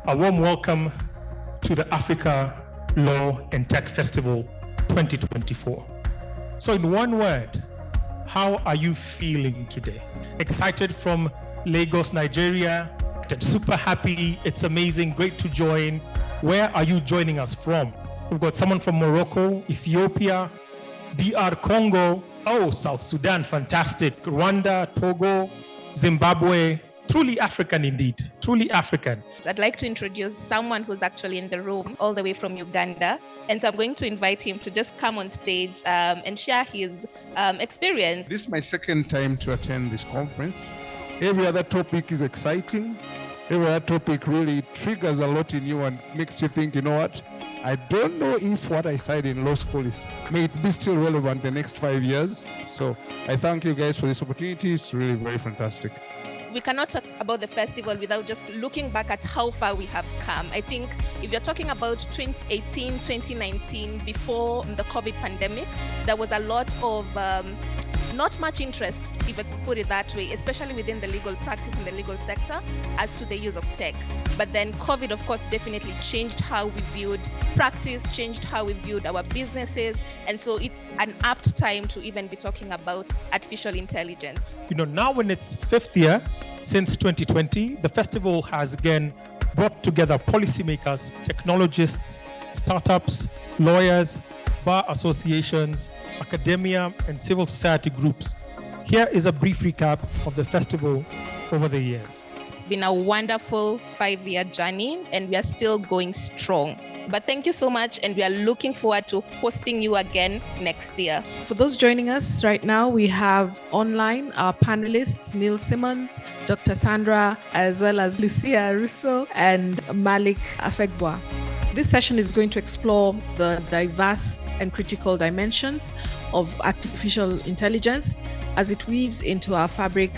A warm welcome to the Africa Law and Tech Festival 2024. So in one word, how are you feeling today? Excited from Lagos, Nigeria? Super happy, it's amazing, great to join. Where are you joining us from? We've got someone from Morocco, Ethiopia, DR Congo, South Sudan, fantastic, Rwanda, Togo, Zimbabwe. Truly African indeed, truly African. I'd like to introduce someone who's actually in the room all the way from Uganda. And so I'm going to invite him to just come on stage and share his experience. This is my second time to attend this conference. Every other topic is exciting. Every other topic really triggers a lot in you and makes you think, you know what? I don't know if what I studied in law school may it be still relevant the next 5 years. So I thank you guys for this opportunity. It's really very fantastic. We cannot talk about the festival without just looking back at how far we have come. I think if you're talking about 2018, 2019, before the COVID pandemic, there was a lot of not much interest, if I could put it that way, especially within the legal practice in the legal sector as to the use of tech. But then COVID, of course, definitely changed how we viewed practice, changed how we viewed our businesses. And so it's an apt time to even be talking about artificial intelligence. Now in its fifth year since 2020, the festival has again brought together policymakers, technologists, startups, lawyers, bar associations, academia, and civil society groups. Here is a brief recap of the festival over the years. It's been a wonderful 5-year journey, and we are still going strong. But thank you so much, and we are looking forward to hosting you again next year. For those joining us right now, we have online our panelists, Neil Simmons, Dr. Sandra, as well as Lucia Russo and Malik Afegboa. This session is going to explore the diverse and critical dimensions of artificial intelligence as it weaves into our fabric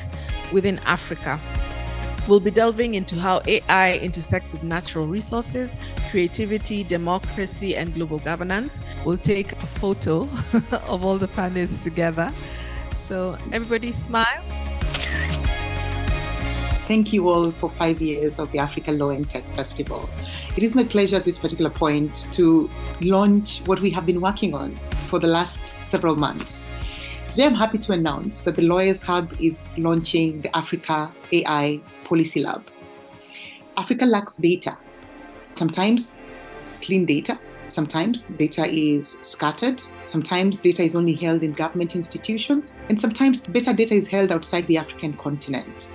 within Africa. We'll be delving into how AI intersects with natural resources, creativity, democracy, and global governance. We'll take a photo of all the panelists together. So everybody smile. Thank you all for 5 years of the Africa Law and Tech Festival. It is my pleasure at this particular point to launch what we have been working on for the last several months. Today, I'm happy to announce that the Lawyers Hub is launching the Africa AI Policy Lab. Africa lacks data. Sometimes clean data, sometimes data is scattered, sometimes data is only held in government institutions, and sometimes better data is held outside the African continent.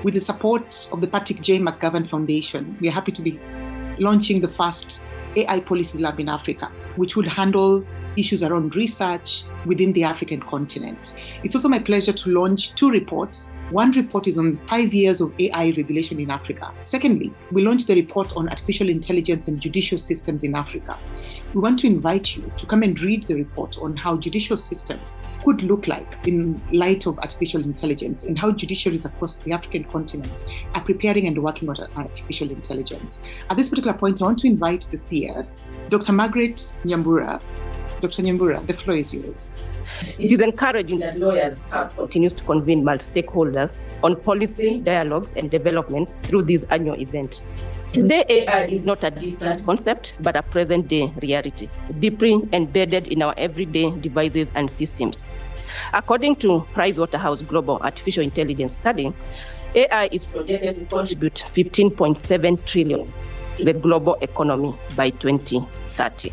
With the support of the Patrick J. McGovern Foundation, we are happy to be launching the first AI Policy Lab in Africa, which would handle issues around research within the African continent. It's also my pleasure to launch 2 reports. One report is on 5 years of AI regulation in Africa. Secondly, we launched the report on artificial intelligence and judicial systems in Africa. We want to invite you to come and read the report on how judicial systems could look like in light of artificial intelligence and how judiciaries across the African continent are preparing and working on artificial intelligence. At this particular point, I want to invite the CS, Dr. Margaret Nyambura. Dr. Nyambura, the floor is yours. It is encouraging that Lawyers Hub continues to convene multi-stakeholders on policy, dialogues, and development through this annual event. Today, AI is not a distant concept, but a present-day reality, deeply embedded in our everyday devices and systems. According to Pricewaterhouse Global Artificial Intelligence Study, AI is projected to contribute 15.7 trillion to the global economy by 2030.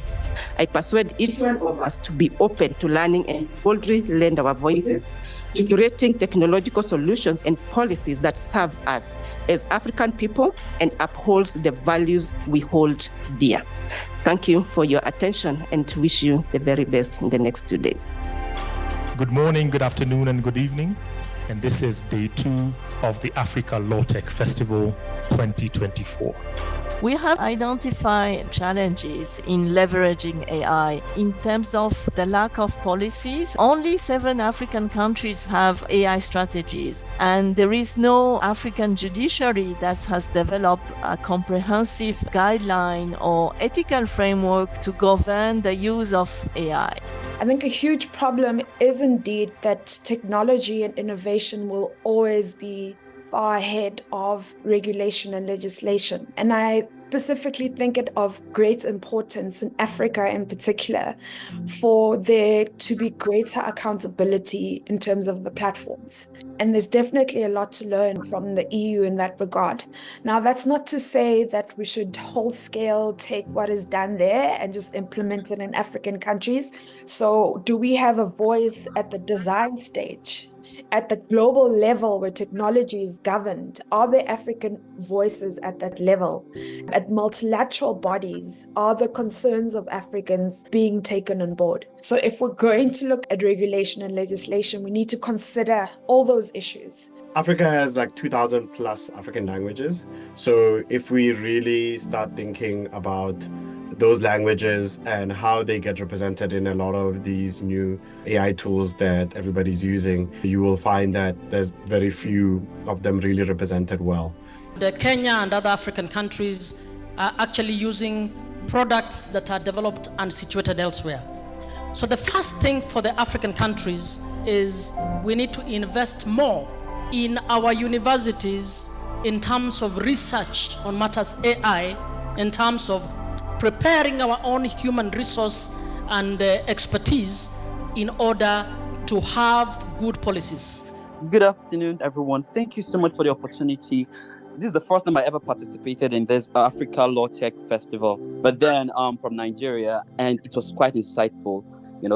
I persuade each one of us to be open to learning and boldly lend our voices to curating technological solutions and policies that serve us as African people and upholds the values we hold dear. Thank you for your attention and wish you the very best in the next 2 days. Good morning, good afternoon, and good evening. And this is day 2 of the Africa Law Tech Festival 2024. We have identified challenges in leveraging AI in terms of the lack of policies. Only 7 African countries have AI strategies, and there is no African judiciary that has developed a comprehensive guideline or ethical framework to govern the use of AI. I think a huge problem is indeed that technology and innovation will always be far ahead of regulation and legislation. And I specifically think it of great importance in Africa in particular for there to be greater accountability in terms of the platforms. And there's definitely a lot to learn from the EU in that regard. Now, that's not to say that we should whole scale take what is done there and just implement it in African countries. So do we have a voice at the design stage? At the global level where technology is governed, are there African voices at that level? At multilateral bodies, are the concerns of Africans being taken on board? So if we're going to look at regulation and legislation, we need to consider all those issues. Africa has like 2,000 plus African languages. So if we really start thinking about those languages and how they get represented in a lot of these new AI tools that everybody's using, you will find that there's very few of them really represented well. The Kenya and other African countries are actually using products that are developed and situated elsewhere. So the first thing for the African countries is we need to invest more in our universities in terms of research on matters AI, in terms of preparing our own human resource and expertise in order to have good policies. Good afternoon, everyone. Thank you so much for the opportunity. This is the first time I ever participated in this Africa Law Tech Festival, but then from Nigeria, and it was quite insightful.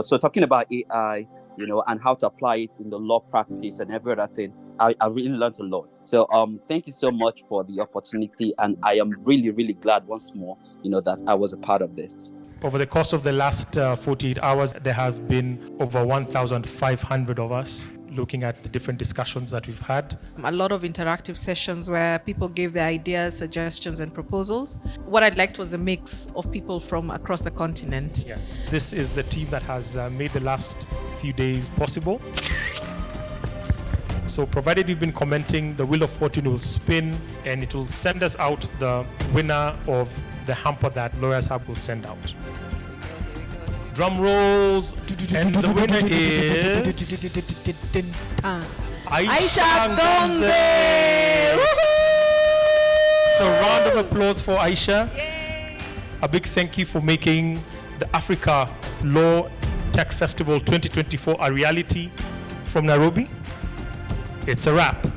So talking about AI, and how to apply it in the law practice and every other thing, I really learned a lot. So thank you so much for the opportunity, and I am really, really glad once more, that I was a part of this. Over the course of the last 48 hours, there have been over 1,500 of us looking at the different discussions that we've had. A lot of interactive sessions where people gave their ideas, suggestions, and proposals. What I liked was the mix of people from across the continent. Yes, this is the team that has made the last few days possible. So provided you've been commenting, the wheel of fortune will spin and it will send us out the winner of the hamper that Lawyers Hub will send out. Drum rolls, and the winner is Aisha Gonze. So round of applause for Aisha. Yay. A big thank you for making the Africa Law Tech Festival 2024 a reality from Nairobi. It's a wrap.